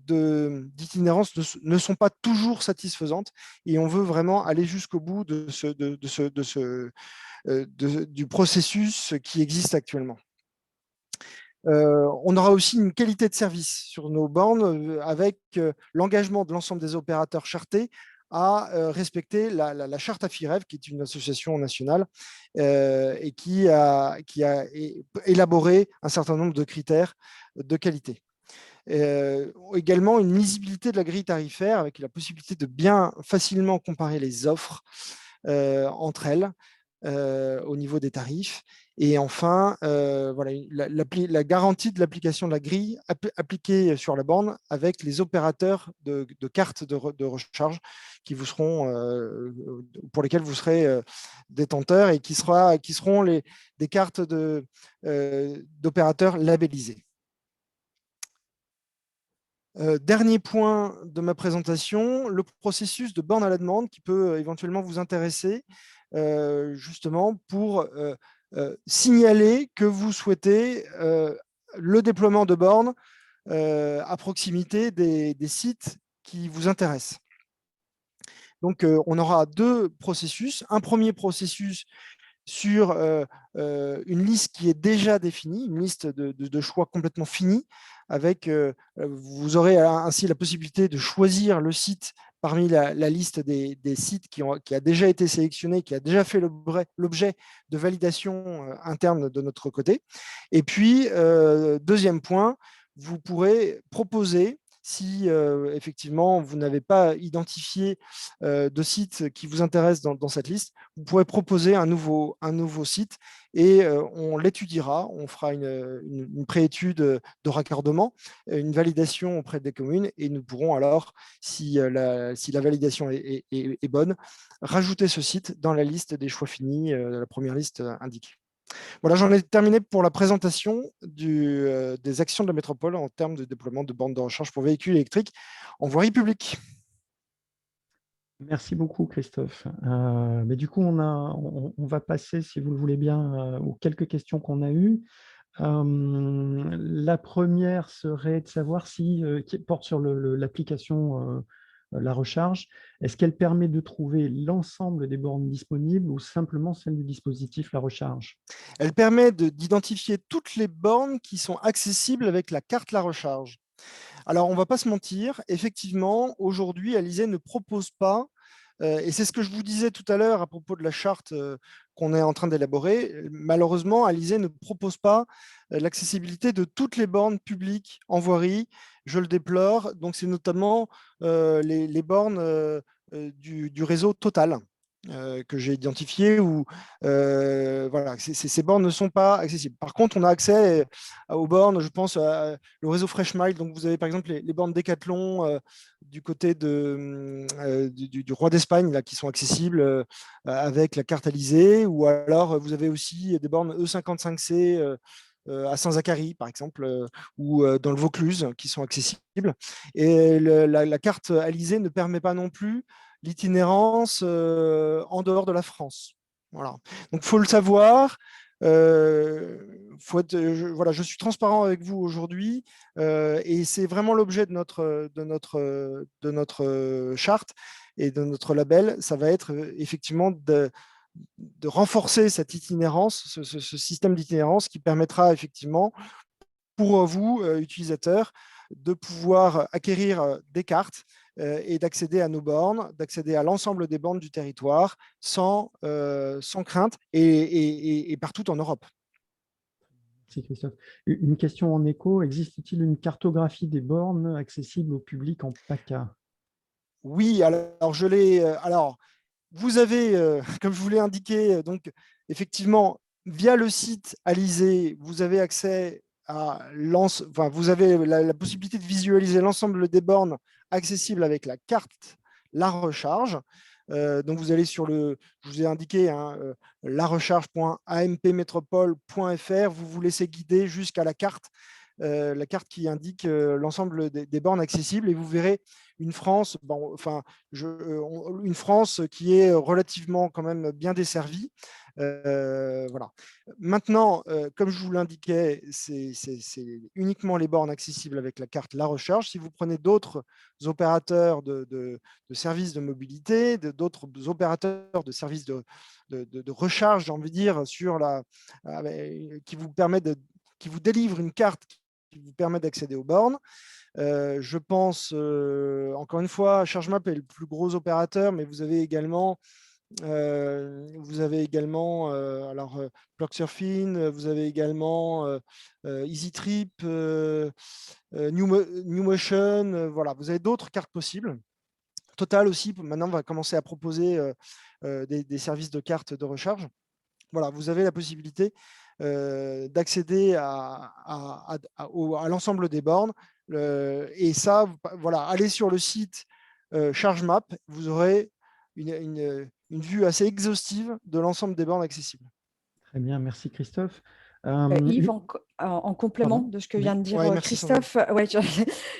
d'itinérance ne sont pas toujours satisfaisantes et on veut vraiment aller jusqu'au bout du processus qui existe actuellement. On aura aussi une qualité de service sur nos bornes avec l'engagement de l'ensemble des opérateurs chartés à respecter la charte AFIREV, qui est une association nationale et qui a élaboré un certain nombre de critères de qualité. Également une lisibilité de la grille tarifaire avec la possibilité de bien facilement comparer les offres entre elles au niveau des tarifs Et enfin, voilà, la garantie de l'application de la grille appliquée sur la borne avec les opérateurs de cartes de recharge qui vous seront, pour lesquels vous serez détenteur et qui seront des cartes d'opérateurs labellisés. Dernier point de ma présentation, le processus de borne à la demande qui peut éventuellement vous intéresser, justement pour signaler que vous souhaitez le déploiement de bornes à proximité des sites qui vous intéressent. Donc, on aura deux processus. Un premier processus sur une liste qui est déjà définie, une liste de choix complètement finie, avec, vous aurez ainsi la possibilité de choisir le site parmi la liste des sites qui a déjà été sélectionné, qui a déjà fait l'objet de validation interne de notre côté. Et puis, deuxième point, vous pourrez proposer, si effectivement vous n'avez pas identifié de sites qui vous intéressent dans cette liste, vous pourrez proposer un nouveau site et on l'étudiera, on fera une préétude de raccordement, une validation auprès des communes et nous pourrons alors, si la validation est bonne, rajouter ce site dans la liste des choix finis, la première liste indiquée. Voilà, j'en ai terminé pour la présentation des actions de la métropole en termes de déploiement de bornes de recharge pour véhicules électriques en voirie publique. Merci beaucoup, Christophe. Mais du coup, on va passer, si vous le voulez bien, aux quelques questions qu'on a eues. La première serait de savoir qui porte sur l'application la recharge. Est-ce qu'elle permet de trouver l'ensemble des bornes disponibles ou simplement celle du dispositif la recharge? Elle permet d'identifier toutes les bornes qui sont accessibles avec la carte la recharge. Alors, on ne va pas se mentir, effectivement, aujourd'hui, Alizé ne propose pas, et c'est ce que je vous disais tout à l'heure à propos de la charte qu'on est en train d'élaborer, malheureusement, Alizé ne propose pas l'accessibilité de toutes les bornes publiques en voirie, je le déplore, donc c'est notamment les bornes du réseau Total. Que j'ai identifié où voilà, ces bornes ne sont pas accessibles. Par contre, on a accès aux bornes, je pense, le réseau FreshMile. Donc, vous avez par exemple les bornes Decathlon du côté du Roi d'Espagne là, qui sont accessibles avec la carte Alizé, ou alors vous avez aussi des bornes E55C à Saint-Zacharie, par exemple, ou dans le Vaucluse, qui sont accessibles. Et la carte Alizé ne permet pas non plus l'itinérance en dehors de la France. Voilà. Donc, il faut le savoir. Voilà, je suis transparent avec vous aujourd'hui et c'est vraiment l'objet de notre charte et de notre label. Ça va être effectivement de renforcer cette itinérance, ce système d'itinérance qui permettra effectivement pour vous, utilisateurs, de pouvoir acquérir des cartes et d'accéder à nos bornes, d'accéder à l'ensemble des bornes du territoire sans crainte et partout en Europe. Merci, Christophe. Une question en écho, existe-t-il une cartographie des bornes accessibles au public en PACA? Oui, alors je l'ai. Alors, vous avez, comme je vous l'ai indiqué, donc effectivement, via le site Alizé, vous avez accès vous avez la possibilité de visualiser l'ensemble des bornes accessibles avec la carte la recharge. Donc vous allez sur je vous ai indiqué larecharge.ampmétropole.fr, vous vous laissez guider jusqu'à la carte qui indique l'ensemble des bornes accessibles et vous verrez une France, une France qui est relativement quand même bien desservie. Voilà. Maintenant, comme je vous l'indiquais, c'est uniquement les bornes accessibles avec la carte la recharge. Si vous prenez d'autres opérateurs de services de mobilité, d'autres opérateurs de services de recharge, j'ai envie de dire, qui vous délivrent une carte qui vous permet d'accéder aux bornes. Je pense, encore une fois, ChargeMap est le plus gros opérateur, mais vous avez également Plugsurfing, vous avez également EasyTrip, NewMotion, voilà, vous avez d'autres cartes possibles. Total aussi, maintenant, va commencer à proposer des services de cartes de recharge. Voilà, vous avez la possibilité d'accéder à l'ensemble des bornes. Et ça, voilà, allez sur le site ChargeMap, vous aurez une vue assez exhaustive de l'ensemble des bornes accessibles. Très bien, merci Christophe. Yves, en complément Pardon. de ce que vient de dire Ouais, merci, Christophe,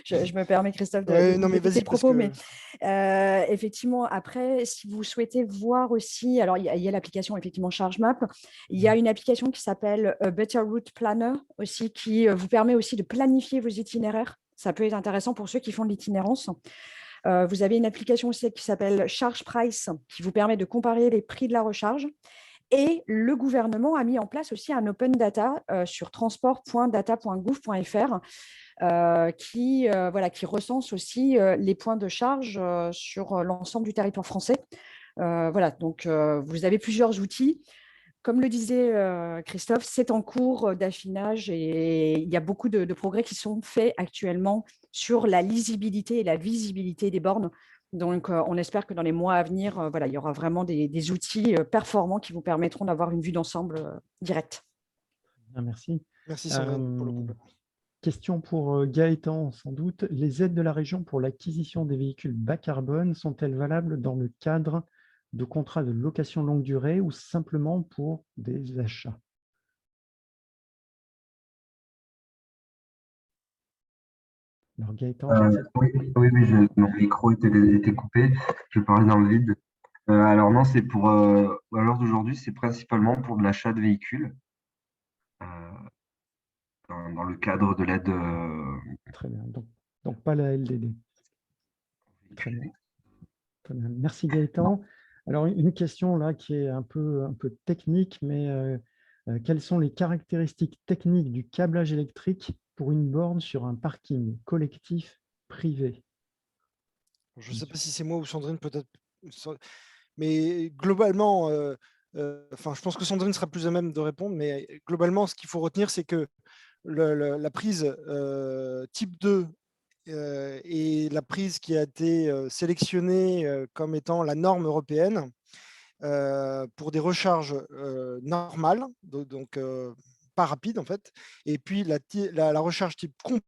je me permets, Christophe, de non, mais compléter vas-y, le propos, parce mais effectivement, après, si vous souhaitez voir aussi, alors il y a l'application effectivement ChargeMap, il y a une application qui s'appelle Better Route Planner aussi, qui vous permet aussi de planifier vos itinéraires. Ça peut être intéressant pour ceux qui font de l'itinérance. Vous avez une application aussi qui s'appelle Charge Price, qui vous permet de comparer les prix de la recharge. Et le gouvernement a mis en place aussi un open data sur transport.data.gouv.fr qui recense aussi les points de charge sur l'ensemble du territoire français. Voilà, donc vous avez plusieurs outils. Comme le disait Christophe, c'est en cours d'affinage et il y a beaucoup de progrès qui sont faits actuellement sur la lisibilité et la visibilité des bornes. Donc, on espère que dans les mois à venir, il y aura vraiment des outils performants qui vous permettront d'avoir une vue d'ensemble directe. Merci. Merci Sandrine pour le complément. Question pour Gaëtan, sans doute. Les aides de la région pour l'acquisition des véhicules bas carbone sont-elles valables dans le cadre de contrats de location longue durée ou simplement pour des achats? Alors Gaëtan, oui, mon micro était coupé, je parlais dans le vide. Alors non, c'est pour, à l'heure d'aujourd'hui, c'est principalement pour de l'achat de véhicules euh, dans le cadre de l'aide. Très bien, donc pas la LDD. Très bien. Très bien. Merci Gaëtan. Alors une question là qui est un peu technique, mais quelles sont les caractéristiques techniques du câblage électrique pour une borne sur un parking collectif privé? Je ne sais pas si c'est moi ou Sandrine, peut-être. Mais globalement, je pense que Sandrine sera plus à même de répondre, mais globalement, ce qu'il faut retenir, c'est que la prise type 2 et la prise qui a été sélectionnée comme étant la norme européenne pour des recharges normales, donc pas rapides en fait, et puis la recharge type comp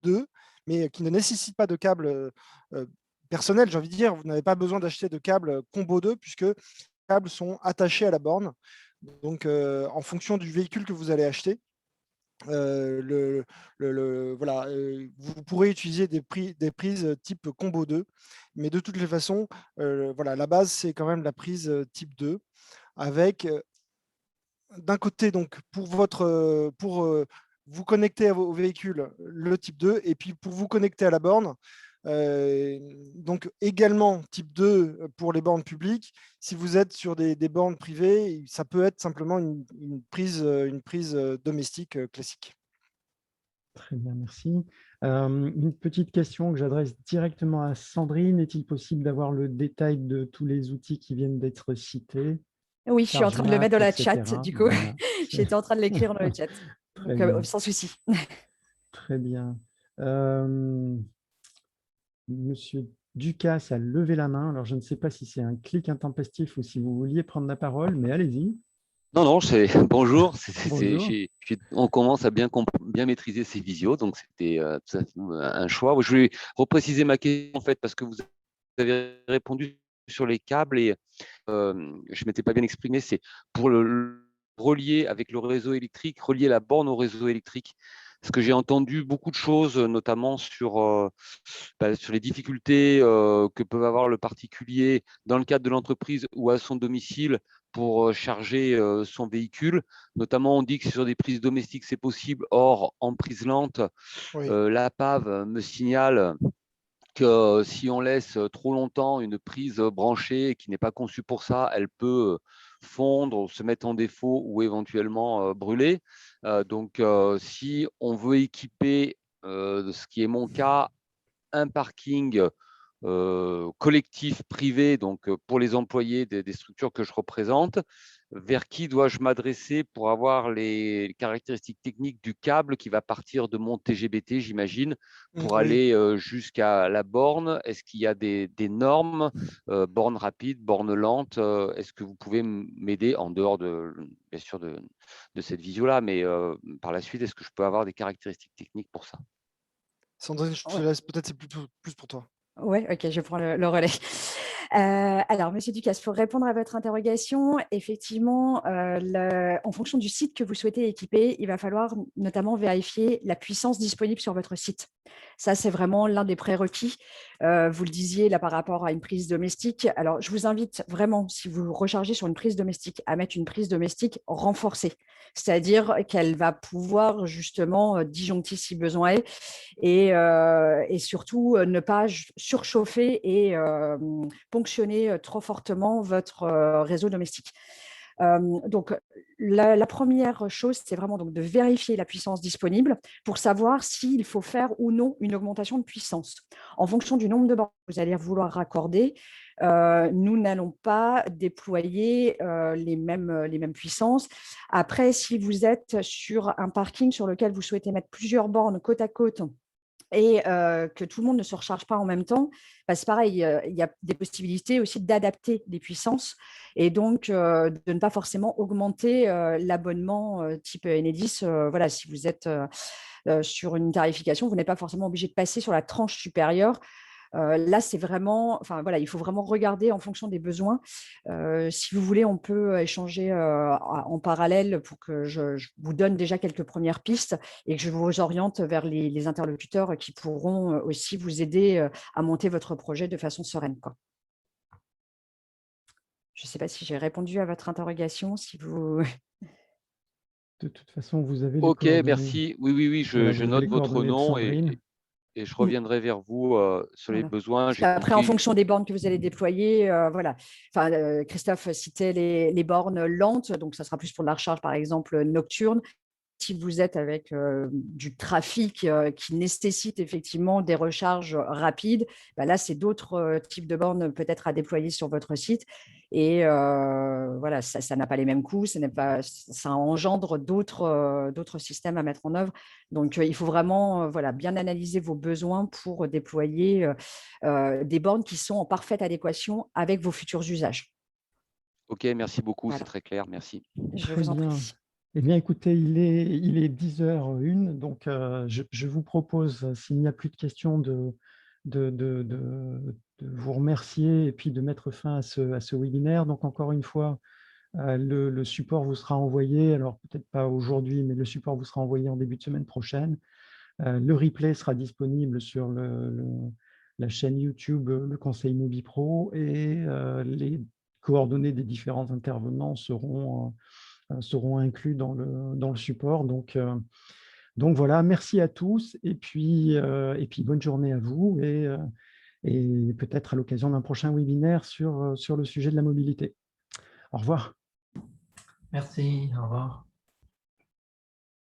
2, mais qui ne nécessite pas de câble personnel, j'ai envie de dire. Vous n'avez pas besoin d'acheter de câbles combo 2 puisque les câbles sont attachés à la borne. Donc, en fonction du véhicule que vous allez acheter, vous pourrez utiliser des prises type combo 2, mais de toutes les façons, la base, c'est quand même la prise type 2, avec d'un côté, donc, pour vous connecter au véhicule, le type 2, et puis pour vous connecter à la borne, donc également type 2 pour les bornes publiques. Si vous êtes sur des bornes privées, ça peut être simplement une prise domestique classique. Très bien, merci. Une petite question que j'adresse directement à Sandrine. Est-il possible d'avoir le détail de tous les outils qui viennent d'être cités? Oui, je suis en train de le mettre dans la etc. chat, du coup. Voilà. J'étais en train de l'écrire dans le chat. Donc, sans souci. Très bien. Monsieur Ducasse a levé la main. Alors, je ne sais pas si c'est un clic intempestif ou si vous vouliez prendre la parole, mais allez-y. Non, bonjour. Bonjour. On commence à bien maîtriser ces visios, donc c'était un choix. Je voulais repréciser ma question, en fait, parce que vous avez répondu sur les câbles et je ne m'étais pas bien exprimé. C'est pour le relier avec le réseau électrique, relier la borne au réseau électrique. Parce que j'ai entendu beaucoup de choses, notamment sur les difficultés que peut avoir le particulier dans le cadre de l'entreprise ou à son domicile pour charger son véhicule. Notamment, on dit que sur des prises domestiques, c'est possible. Or, en prise lente, oui. la PAV me signale que si on laisse trop longtemps une prise branchée qui n'est pas conçue pour ça, elle peut fondre, se mettre en défaut ou éventuellement brûler. Donc, si on veut équiper, ce qui est mon cas, un parking collectif privé, donc pour les employés des structures que je représente, vers qui dois-je m'adresser pour avoir les caractéristiques techniques du câble qui va partir de mon TGBT, j'imagine, pour Oui. aller jusqu'à la borne? Est-ce qu'il y a des normes, bornes rapides, bornes lentes? Est-ce que vous pouvez m'aider en dehors bien sûr de cette visio-là, mais par la suite, est-ce que je peux avoir des caractéristiques techniques pour ça? Sandrine, je te Ouais. laisse, peut-être c'est plus pour toi. Oui, ok, je prends le relais. Alors, Monsieur Ducasse, pour répondre à votre interrogation, effectivement, en fonction du site que vous souhaitez équiper, il va falloir notamment vérifier la puissance disponible sur votre site. Ça, c'est vraiment l'un des prérequis. Vous le disiez là par rapport à une prise domestique. Alors, je vous invite vraiment, si vous rechargez sur une prise domestique, à mettre une prise domestique renforcée, c'est-à-dire qu'elle va pouvoir justement disjoncter si besoin est, et surtout ne pas surchauffer et ponctionner trop fortement votre réseau domestique. Donc, la première chose, c'est vraiment donc de vérifier la puissance disponible pour savoir s'il faut faire ou non une augmentation de puissance. En fonction du nombre de bornes que vous allez vouloir raccorder, nous n'allons pas déployer les mêmes puissances. Après, si vous êtes sur un parking sur lequel vous souhaitez mettre plusieurs bornes côte à côte, et que tout le monde ne se recharge pas en même temps, bah, c'est pareil, il y a des possibilités aussi d'adapter les puissances et donc de ne pas forcément augmenter l'abonnement type Enedis. Voilà, si vous êtes sur une tarification, vous n'êtes pas forcément obligé de passer sur la tranche supérieure. Là, c'est vraiment, enfin voilà, il faut vraiment regarder en fonction des besoins. Si vous voulez, on peut échanger en parallèle pour que je vous donne déjà quelques premières pistes et que je vous oriente vers les interlocuteurs qui pourront aussi vous aider à monter votre projet de façon sereine, quoi. Je ne sais pas si j'ai répondu à votre interrogation, si vous… De toute façon, vous avez les Ok, coordonnées. merci. Oui, Voilà, je vous avez note les votre coordonnées de nom Sandrine. et je reviendrai vers vous sur les Voilà. besoins. J'ai Après, en compris. fonction des bornes que vous allez déployer, voilà. Enfin, Christophe citait les bornes lentes, donc ça sera plus pour de la recharge, par exemple, nocturne. Si vous êtes avec du trafic qui nécessite effectivement des recharges rapides, bah là, c'est d'autres types de bornes peut-être à déployer sur votre site. Et voilà, ça n'a pas les mêmes coûts, ça engendre d'autres systèmes à mettre en œuvre. Donc, il faut vraiment voilà, bien analyser vos besoins pour déployer des bornes qui sont en parfaite adéquation avec vos futurs usages. Ok, merci beaucoup, Voilà. c'est très clair, merci. Je Très vous en bien. prie. Eh bien, écoutez, il est 10h01, donc je vous propose, s'il n'y a plus de questions, de vous remercier et puis de mettre fin à ce webinaire. Donc, encore une fois, le support vous sera envoyé, alors peut-être pas aujourd'hui, mais le support vous sera envoyé en début de semaine prochaine. Le replay sera disponible sur la chaîne YouTube Le Conseil Mobipro et les coordonnées des différents intervenants seront inclus dans le support. Donc voilà, merci à tous et puis bonne journée à vous et peut-être à l'occasion d'un prochain webinaire sur le sujet de la mobilité. Au revoir. Merci, au revoir.